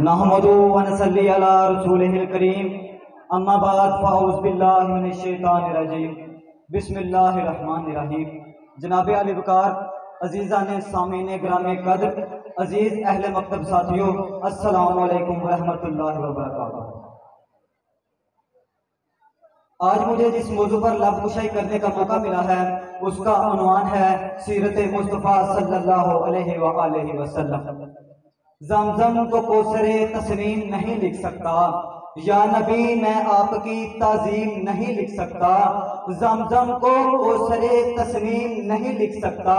نحمدہ ونصلی علی رسولہ الکریم اما بعد فاعوذ باللہ من الشیطان الرجیم بسم اللہ الرحمن الرحیم۔ جناب علی وقار، عزیزان سامعین گرامی قدر، عزیز اہل مکتب ساتھیوں، السلام علیکم ورحمۃ اللہ وبرکاتہ۔ آج مجھے جس موضوع پر لب کشائی کرنے کا موقع ملا ہے اس کا عنوان ہے سیرت مصطفیٰ صلی اللہ علیہ وآلہ وسلم۔ زمزم کو کوثر تسنیم نہیں لکھ سکتا، یا نبی میں آپ کی تعظیم نہیں لکھ سکتا۔ زمزم کو کوثر تسنیم نہیں لکھ سکتا،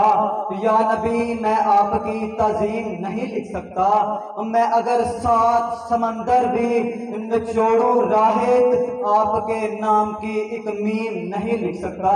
یا نبی میں آپ کی تعظیم نہیں لکھ سکتا۔ میں اگر 7 سمندر بھی نچوڑوں راہت، آپ کے نام کی ایک میم نہیں لکھ سکتا۔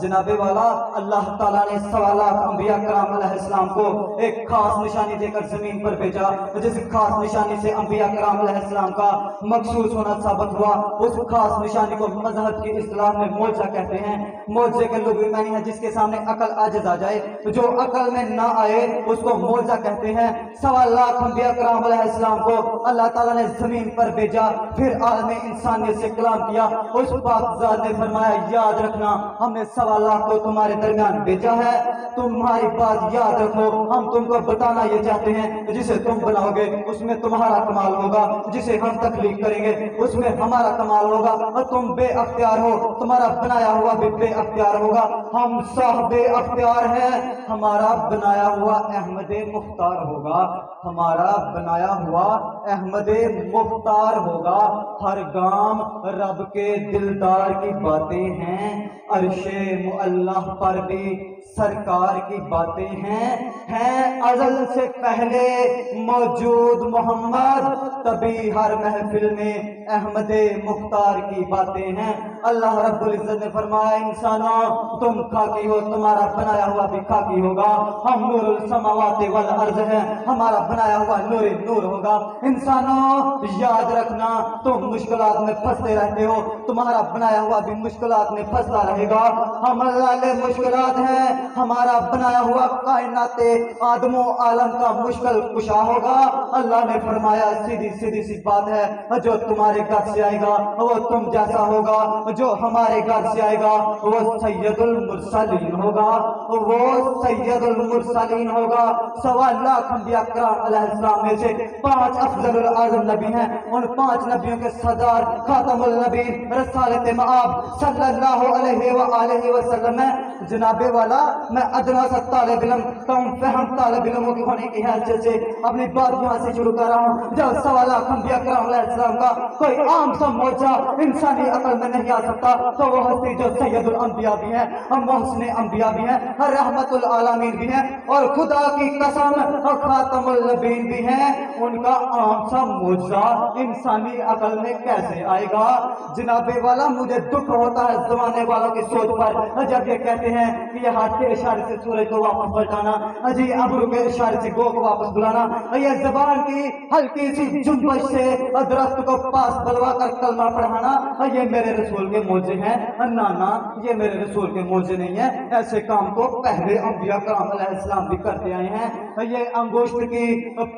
جناب والا، اللہ تعالیٰ نے 1.25 لاکھ انبیاء کرام علیہ السلام کو ایک خاص نشانی دے کر زمین پر بھیجا، جس خاص نشانی سے انبیاء کرام علیہ السلام کا مخصوص ہونا ثابت ہوا۔ اس خاص نشانی کو مذہب کی اصطلاح میں معجزہ کہتے ہیں۔ معجزے کے لغوی معنی ہے جس کے سامنے عقل عاجز آ جائے، جو عقل میں نہ آئے اس کو معجزہ کہتے ہیں۔ 1.25 لاکھ انبیاء کرام علیہ السلام کو اللہ تعالیٰ نے زمین پر بھیجا، پھر عالم انسانیت سے کلام کیا۔ اس پاک ذات نے فرمایا، یاد رکھنا ہم نے 1.25 لاکھ کو تمہارے درمیان بھیجا ہے، تمہاری بات یاد رکھو، ہم تم کو بتانا یہ چاہتے ہیں جسے تم بناؤ گے اس میں تمہارا کمال ہوگا، جسے ہم تخلیق کریں گے اس میں ہمارا کمال ہوگا، اور تم بے اختیار ہو، تمہارا بنایا ہوا بھی بے اختیار ہوگا۔ ہم صاحب اختیار ہیں، ہمارا بنایا ہوا احمد مختار ہوگا، ہمارا بنایا ہوا احمد مختار ہوگا۔ ہر گام رب کے دلدار کی باتیں ہیں، عرش معلہ پر بھی سرکار کی باتیں ہیں ازل سے پہلے موجود محمد، تبھی ہر محفل میں احمد مختار کی باتیں ہیں۔ اللہ رب العزت نے فرمایا، انسانوں تم خاکی ہو، تمہارا بنایا ہوا بھی خاکی ہوگا۔ ہم نور السماوات والارض ہیں، ہمارا بنایا ہوا نور نور ہوگا۔ انسانوں یاد رکھنا، تم مشکلات میں پھنستے رہتے ہو، تمہارا بنایا ہوا بھی مشکلات میں پھنستا رہے گا۔ ہم اللہ لے مشکلات ہیں، ہمارا بنایا ہوا کائنات آدم و عالم کا مشکل کشا ہوگا۔ اللہ نے فرمایا، سیدھی سیدھی سی بات ہے، جو تمہارے گھر سے آئے گا وہ تم جیسا ہوگا، جو ہمارے گھر سے آئے گا وہ سید المرسلین ہوگا، وہ سید المرسلین ہوگا۔ 1.25 لاکھ انبیاء کرام علیہ السلام میں سے 5 افضل الاعظم نبی ہیں، ان 5 نبیوں کے سردار خاتم النبیین رسالت مآب صلی اللہ علیہ وآلہ وسلم ہے۔ جناب والا، میں ادنا سا طالب علم، کم فہم طالب علموں کی ہونے کی حیثیت سے اپنی بات یہاں سے شروع کر رہا ہوں۔ جب 1.25 لاکھ انبیاء کرام علیہ السلام کا کوئی عام سا معجزہ انسانی عقل میں نہیں آ سکتا، تو وہ ہستی جو سید الانبیاء بھی ہیں اور محسن انبیاء بھی ہیں، رحمت العالمین بھی ہیں، اور خدا کی قسم اور خاتم النبیین بھی ہیں، ان کا عام سا معجزہ انسانی عقل میں کیسے آئے گا؟ جناب والا، مجھے دکھ ہوتا ہے زمانے والوں کی سوچ پر جب یہ کہتے ہیں کہ یہ ہاتھ کے اشارے سے سورج کو واپس پلٹانا، جی ابرو کے اشارے سے گو کو واپس بلانا، یہ زبان کی ہلکی سی جنبش سے درخت کو پاس بلوا کر کلمہ پڑھانا، یہ میرے رسول کے معجزے ہیں؟ نانا، یہ میرے رسول کے معجزے نہیں ہیں۔ ایسے کام کو پہلے انبیاء کرام علیہ السلام بھی کرتے آئے ہیں۔ یہ انگشت کی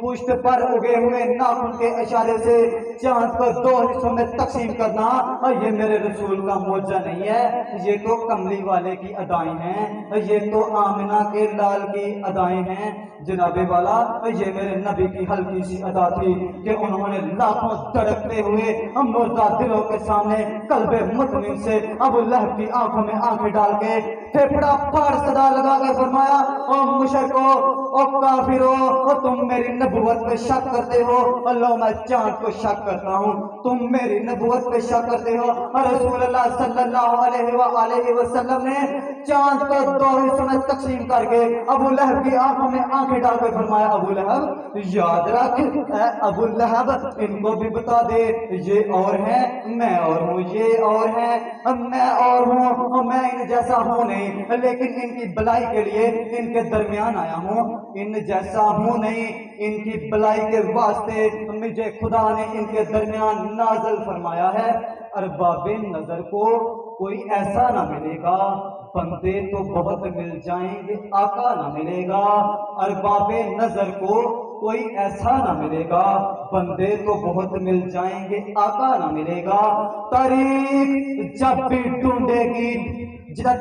پشت پر اگے ہوئے ناخن کے اشارے سے چاند کو 2 حصوں میں تقسیم کرنا، یہ میرے رسول کا معجزہ نہیں ہے، یہ تو کملی والے کی ادائیں ہیں، یہ تو آمنہ کے لال کی ادائیں ہیں۔ جناب والا، یہ میرے نبی کی ہلکی سی ادا تھی کہ انہوں نے لاکھوں دھڑکتے ہوئے مردہ دلوں کے سامنے قلب مطمئن سے ابو لہب کی آنکھوں میں آنکھیں ڈال کے پھیپھڑا پھاڑ صدا لگا کے فرمایا، او مشرکو، او کافرو، تم میری نبوت پہ شک کرتے ہو، اللہ میں چاند کو شک کرتا ہوں، تم میری نبوت پہ شک کرتے ہو۔ رسول اللہ صلی اللہ علیہ وآلہ وسلم نے چاند کو 2 حصوں میں تقسیم کر کے ابو لہب کی آنکھوں میں آنکھیں ڈال کے فرمایا، ابو لہب یاد رکھ، اے ابو لہب ان کو بھی بتا دے، یہ اور ہیں، میں اور ہوں، یہ اور ہیں، میں اور ہوں، میں ان جیسا ہوں نہیں، لیکن ان کی بلائی کے لیے ان کے درمیان آیا ہوں، ان جیسا ہوں نہیں، ان کی بلائی کے واسطے مجھے خدا نے ان کے درمیان نازل فرمایا ہے۔ ارباب نظر کو کوئی ایسا نہ ملے گا، بندے تو بہت مل جائیں گے، آقا نہ ملے گا۔ ارباب نظر کو کوئی ایسا نہ ملے گا، بندے تو بہت مل جائیں گے، آقا نہ ملے گا۔ تاریخ جب بھی ڈھونڈے گی،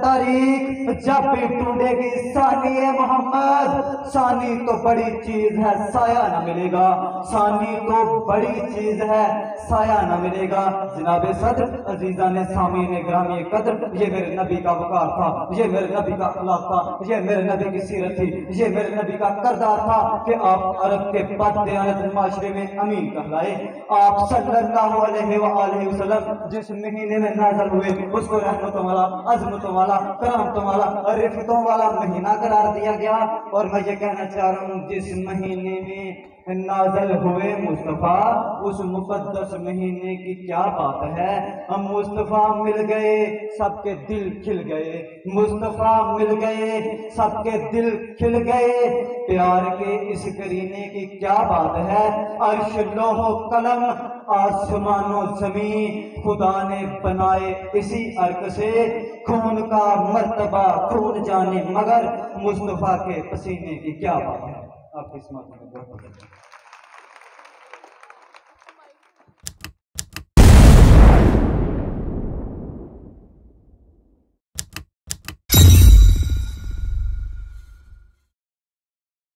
تاریخ جب بھی ڈھونڈے گی ثانی محمد، ثانی تو بڑی چیز ہے، سایہ نہ ملے گا، ثانی تو بڑی چیز ہے، سایہ نہ ملے گا۔ جناب صدر، عزیزان سامعین گرامی قدر، یہ میرے نبی کا وقار تھا، یہ میرے نبی کا اخلاق تھا، یہ میرے نبی کی سیرت تھی، یہ میرے نبی کا کردار تھا کہ آپ عرب کے بد دیانت معاشرے میں امین کہلائے۔ آپ صلی اللہ علیہ وآلہ وسلم جس مہینے میں نازل ہوئے اس کو رحمتوں والا، عظمتوں والا، کرامتوں والا، رفتوں والا مہینہ قرار دیا گیا۔ اور میں یہ کہنا چاہ رہا ہوں، جس مہینے میں نازل ہوئے مصطفیٰ، اس مقدس مہینے کی کیا بات ہے۔ ہم مصطفیٰ مل گئے، سب کے دل کھل گئے، مصطفیٰ مل گئے، سب کے دل کھل گئے۔ پیار کے اس کرینے کی کیا بات ہے۔ عرش لوح و قلم آسمان و زمین خدا نے بنائے اسی عرق سے، خون کا مرتبہ خون جانے مگر مصطفیٰ کے پسینے کی کیا بات ہے۔ آپ کی اسمت میں بہت